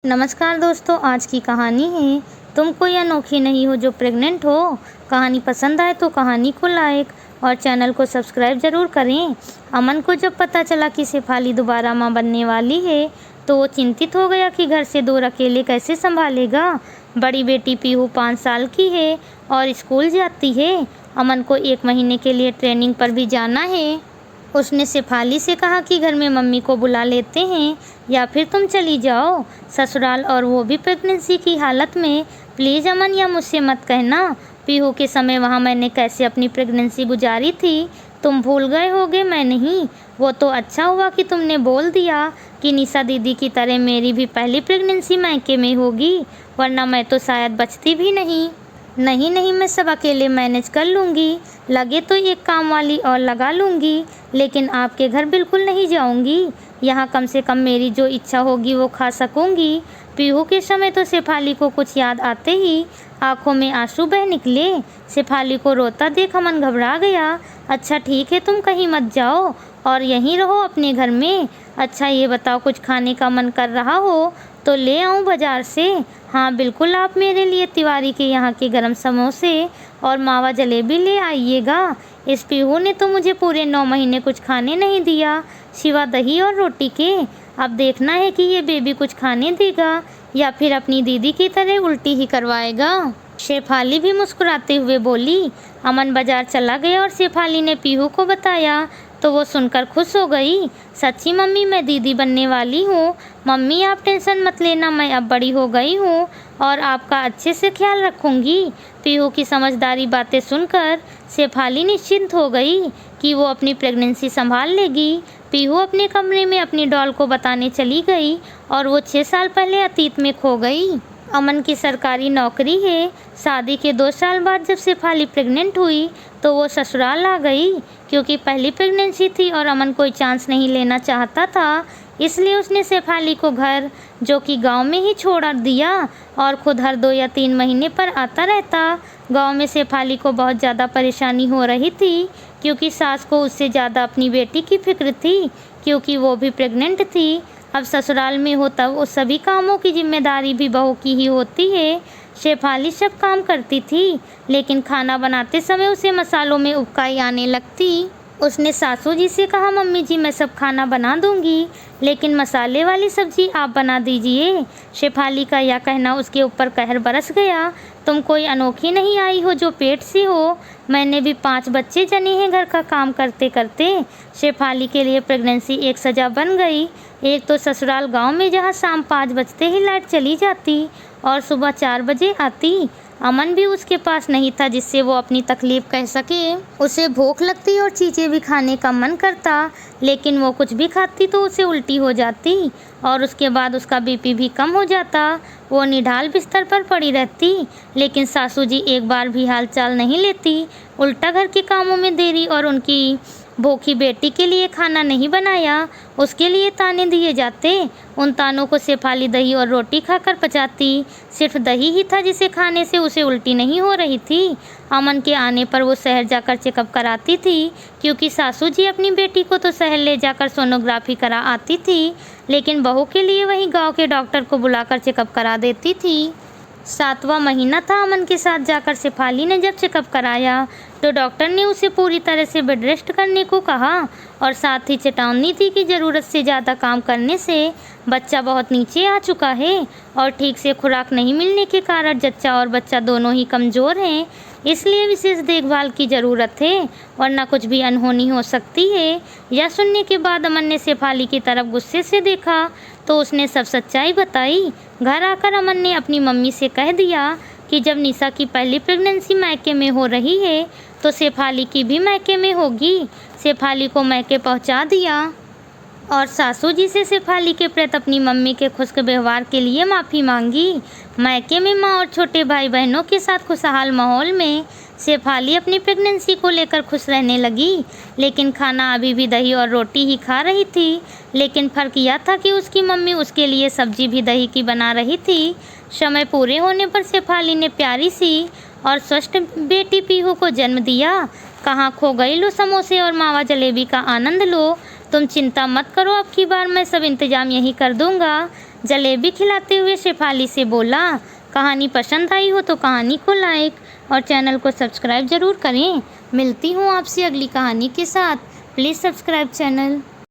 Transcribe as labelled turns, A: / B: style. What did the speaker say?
A: नमस्कार दोस्तों, आज की कहानी है तुम कोई अनोखी नहीं हो जो प्रेग्नेंट हो। कहानी पसंद आए तो कहानी को लाइक और चैनल को सब्सक्राइब जरूर करें। अमन को जब पता चला कि शेफाली दोबारा मां बनने वाली है तो वो चिंतित हो गया कि घर से दूर अकेले कैसे संभालेगा। बड़ी बेटी पीहू 5 साल की है और स्कूल जाती है। अमन को 1 महीने के लिए ट्रेनिंग पर भी जाना है। उसने शेफाली से कहा कि घर में मम्मी को बुला लेते हैं या फिर तुम चली जाओ ससुराल, और वो भी प्रेगनेंसी की हालत में। प्लीज़ अमन, या मुझसे मत कहना। पीहू के समय वहाँ मैंने कैसे अपनी प्रेगनेंसी गुजारी थी तुम भूल गए होगे, मैं नहीं। वो तो अच्छा हुआ कि तुमने बोल दिया कि निशा दीदी की तरह मेरी भी पहली प्रेगनेंसी मायके में होगी, वरना मैं तो शायद बचती भी नहीं। नहीं नहीं, मैं सब अकेले मैनेज कर लूँगी। लगे तो एक काम वाली और लगा लूँगी, लेकिन आपके घर बिल्कुल नहीं जाऊँगी। यहाँ कम से कम मेरी जो इच्छा होगी वो खा सकूँगी। पीहू के समय तो शेफाली को कुछ याद आते ही आंखों में आंसू बह निकले। शेफाली को रोता देख अमन घबरा गया। अच्छा ठीक है, तुम कहीं मत जाओ और यहीं रहो अपने घर में। अच्छा ये बताओ, कुछ खाने का मन कर रहा हो तो ले आऊँ बाजार से? हाँ बिल्कुल, आप मेरे लिए तिवारी के यहाँ के गरम समोसे और मावा जलेबी ले आइएगा। इस पीहू ने तो मुझे पूरे 9 महीने कुछ खाने नहीं दिया सिवा दही और रोटी के। अब देखना है कि ये बेबी कुछ खाने देगा या फिर अपनी दीदी की तरह उल्टी ही करवाएगा। शेफाली भी मुस्कुराते हुए बोली। अमन बाजार चला गया और शेफाली ने पीहू को बताया तो वो सुनकर खुश हो गई। सच्ची मम्मी, मैं दीदी बनने वाली हूँ। मम्मी आप टेंशन मत लेना, मैं अब बड़ी हो गई हूँ और आपका अच्छे से ख्याल रखूँगी। पीहू की समझदारी बातें सुनकर शेफाली निश्चिंत हो गई कि वो अपनी प्रेगनेंसी संभाल लेगी। पीहू अपने कमरे में अपनी डॉल को बताने चली गई और वो 6 साल पहले अतीत में खो गई। अमन की सरकारी नौकरी है। शादी के 2 साल बाद जब शेफाली प्रेग्नेंट हुई तो वो ससुराल आ गई, क्योंकि पहली प्रेगनेंसी थी और अमन कोई चांस नहीं लेना चाहता था। इसलिए उसने शेफाली को घर, जो कि गांव में ही, छोड़ दिया और खुद हर 2 या 3 महीने पर आता रहता। गांव में शेफाली को बहुत ज़्यादा परेशानी हो रही थी, क्योंकि सास को उससे ज़्यादा अपनी बेटी की फिक्र थी, क्योंकि वो भी प्रेग्नेंट थी। अब ससुराल में हो तब उस सभी कामों की जिम्मेदारी भी बहू की ही होती है। शेफाली सब काम करती थी, लेकिन खाना बनाते समय उसे मसालों में उबकाई आने लगती। उसने सासू जी से कहा, मम्मी जी मैं सब खाना बना दूंगी, लेकिन मसाले वाली सब्जी आप बना दीजिए। शेफाली का यह कहना उसके ऊपर कहर बरस गया। तुम कोई अनोखी नहीं आई हो जो पेट सी हो। मैंने भी 5 बच्चे जने हैं घर का काम करते करते। शेफाली के लिए प्रेगनेंसी एक सज़ा बन गई। एक तो ससुराल गांव में, जहां शाम 5 बजते ही लाइट चली जाती और सुबह 4 बजे आती। अमन भी उसके पास नहीं था जिससे वो अपनी तकलीफ कह सके। उसे भूख लगती और चीज़ें भी खाने का मन करता, लेकिन वो कुछ भी खाती तो उसे उल्टी हो जाती और उसके बाद उसका बीपी भी कम हो जाता। वो निढाल बिस्तर पर पड़ी रहती, लेकिन सासू जी एक बार भी हालचाल नहीं लेती। उल्टा घर के कामों में देरी और उनकी भूखी बेटी के लिए खाना नहीं बनाया, उसके लिए ताने दिए जाते। उन तानों को शेफाली दही और रोटी खाकर पचाती। सिर्फ दही ही था जिसे खाने से उसे उल्टी नहीं हो रही थी। अमन के आने पर वो शहर जाकर चेकअप कराती थी, क्योंकि सासू जी अपनी बेटी को तो शहर ले जाकर सोनोग्राफी करा आती थी, लेकिन बहू के लिए वहीं गांव के डॉक्टर को बुलाकर चेकअप करा देती थी। 7वां महीना था। अमन के साथ जाकर शेफाली ने जब चेकअप कराया तो डॉक्टर ने उसे पूरी तरह से बेड रेस्ट करने को कहा और साथ ही चेतावनी दी कि ज़रूरत से ज़्यादा काम करने से बच्चा बहुत नीचे आ चुका है और ठीक से खुराक नहीं मिलने के कारण जच्चा और बच्चा दोनों ही कमज़ोर हैं। इसलिए विशेष देखभाल की ज़रूरत है, वरना कुछ भी अनहोनी हो सकती है। यह सुनने के बाद अमन ने शेफाली की तरफ गुस्से से देखा तो उसने सब सच्चाई बताई। घर आकर अमन ने अपनी मम्मी से कह दिया कि जब निशा की पहली प्रेगनेंसी मायके में हो रही है तो शेफाली की भी मायके में होगी। शेफाली को मायके पहुंचा दिया और सासू जी से शेफाली के प्रति अपनी मम्मी के खुश्क व्यवहार के लिए माफ़ी मांगी। मायके में माँ और छोटे भाई बहनों के साथ खुशहाल माहौल में शेफाली अपनी प्रेगनेंसी को लेकर खुश रहने लगी, लेकिन खाना अभी भी दही और रोटी ही खा रही थी। लेकिन फ़र्क यह था कि उसकी मम्मी उसके लिए सब्जी भी दही की बना रही थी। समय पूरे होने पर शेफाली ने प्यारी सी और स्वस्थ बेटी पीहू को जन्म दिया। कहाँ खो गई? लो समोसे और मावा जलेबी का आनंद लो। तुम चिंता मत करो, अब की बार मैं सब इंतज़ाम यहीं कर दूंगा। जलेबी खिलाते हुए शेफाली से बोला। कहानी पसंद आई हो तो कहानी को लाइक और चैनल को सब्सक्राइब ज़रूर करें। मिलती हूँ आपसे अगली कहानी के साथ। Please subscribe channel.